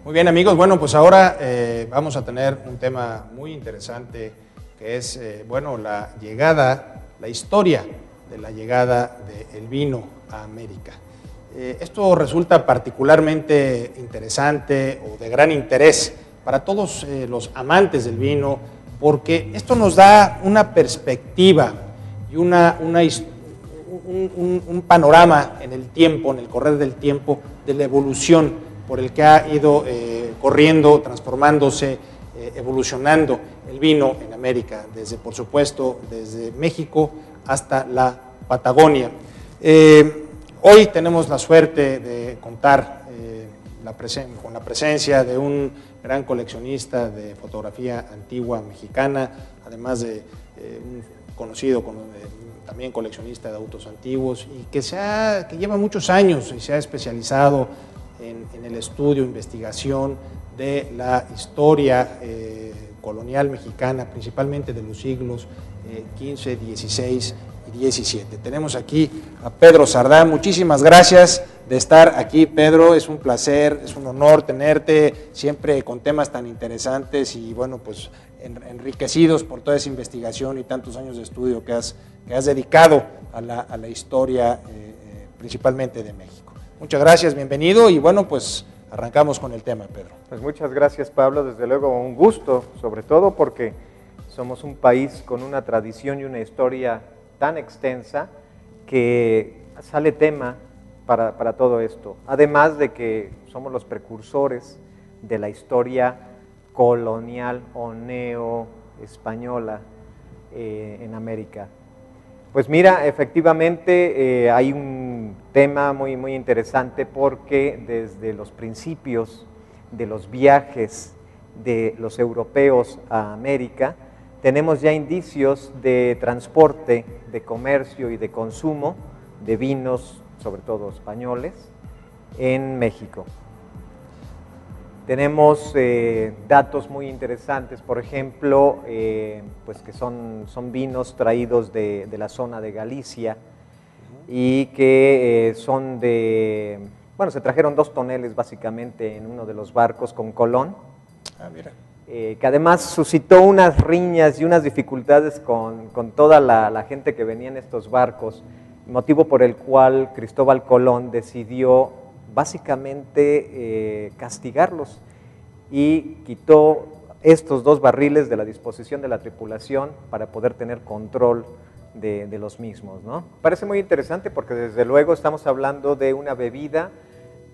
Muy bien, amigos, bueno, pues ahora vamos a tener un tema muy interesante que es, la historia de la llegada del vino a América. Esto resulta particularmente interesante o de gran interés para todos los amantes del vino, porque esto nos da una perspectiva y un panorama en el tiempo, en el correr del tiempo, de la evolución por el que ha ido corriendo, transformándose, evolucionando el vino en América, desde, por supuesto, desde México hasta la Patagonia. Hoy tenemos la suerte de contar con la presencia de un gran coleccionista de fotografía antigua mexicana, además de un conocido también coleccionista de autos antiguos y que lleva muchos años y se ha especializado en el estudio, investigación de la historia colonial mexicana, principalmente de los siglos XV, XVI y XVII. Tenemos aquí a Pedro Sardá. Muchísimas gracias de estar aquí, Pedro. Es un placer, es un honor tenerte siempre con temas tan interesantes y bueno, pues enriquecidos por toda esa investigación y tantos años de estudio que has dedicado a la historia principalmente de México. Muchas gracias, bienvenido y bueno, pues arrancamos con el tema, Pedro. Pues muchas gracias, Pablo, desde luego un gusto, sobre todo porque somos un país con una tradición y una historia tan extensa que sale tema para todo esto, además de que somos los precursores de la historia colonial o neo-española en América. Pues mira, efectivamente hay un tema muy interesante porque desde los principios de los viajes de los europeos a América tenemos ya indicios de transporte, de comercio y de consumo de vinos, sobre todo españoles, en México. Tenemos datos muy interesantes, por ejemplo, pues que son vinos traídos de la zona de Galicia y que son se trajeron 2 toneles básicamente en uno de los barcos con Colón, que además suscitó unas riñas y unas dificultades con toda la gente que venía en estos barcos, motivo por el cual Cristóbal Colón decidió básicamente castigarlos y quitó estos 2 barriles de la disposición de la tripulación para poder tener control de los mismos, ¿no? Parece muy interesante porque desde luego estamos hablando de una bebida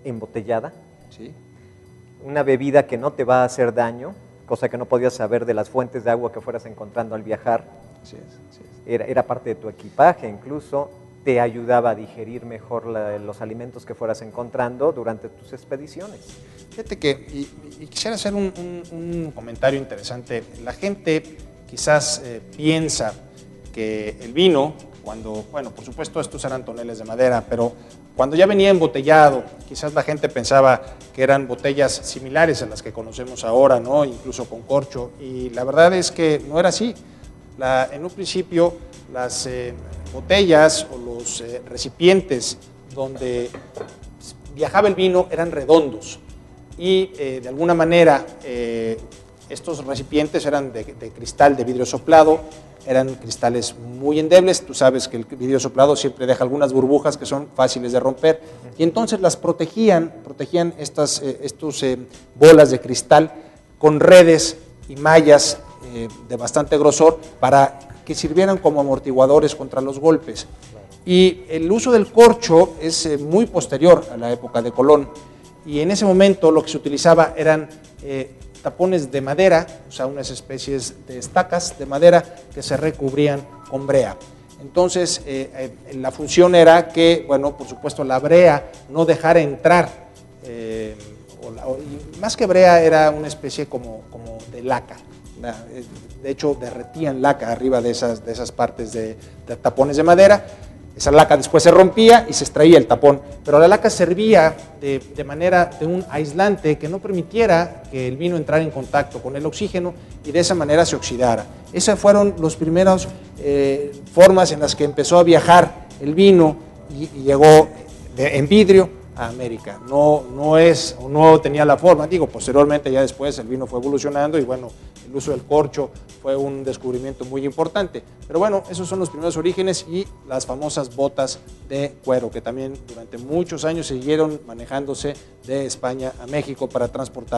embotellada, ¿sí? Una bebida que no te va a hacer daño, cosa que no podías saber de las fuentes de agua que fueras encontrando al viajar. Así es. Era parte de tu equipaje, incluso te ayudaba a digerir mejor los alimentos que fueras encontrando durante tus expediciones. Fíjate que, y quisiera hacer un comentario interesante. La gente quizás piensa que el vino, por supuesto estos eran toneles de madera, pero cuando ya venía embotellado, quizás la gente pensaba que eran botellas similares a las que conocemos ahora, ¿no? Incluso con corcho, y la verdad es que no era así. En un principio, las botellas o los recipientes donde viajaba el vino eran redondos y de alguna manera estos recipientes eran de cristal de vidrio soplado, eran cristales muy endebles. Tú sabes que el vidrio soplado siempre deja algunas burbujas que son fáciles de romper y entonces las protegían estas bolas de cristal con redes y mallas de bastante grosor para que sirvieran como amortiguadores contra los golpes. Y el uso del corcho es muy posterior a la época de Colón y en ese momento lo que se utilizaba eran tapones de madera, o sea, unas especies de estacas de madera que se recubrían con brea. Entonces, la función era que, por supuesto, la brea no dejara entrar, más que brea era una especie como de laca. De hecho, derretían laca arriba de esas partes de tapones de madera. Esa laca después se rompía y se extraía el tapón, pero la laca servía de manera de un aislante que no permitiera que el vino entrara en contacto con el oxígeno y de esa manera se oxidara. Esas fueron las primeras formas en las que empezó a viajar el vino y llegó en vidrio a América. No tenía la forma, digo, posteriormente ya después el vino fue evolucionando y bueno, el uso del corcho fue un descubrimiento muy importante. Pero bueno, esos son los primeros orígenes y las famosas botas de cuero, que también durante muchos años siguieron manejándose de España a México para transportar.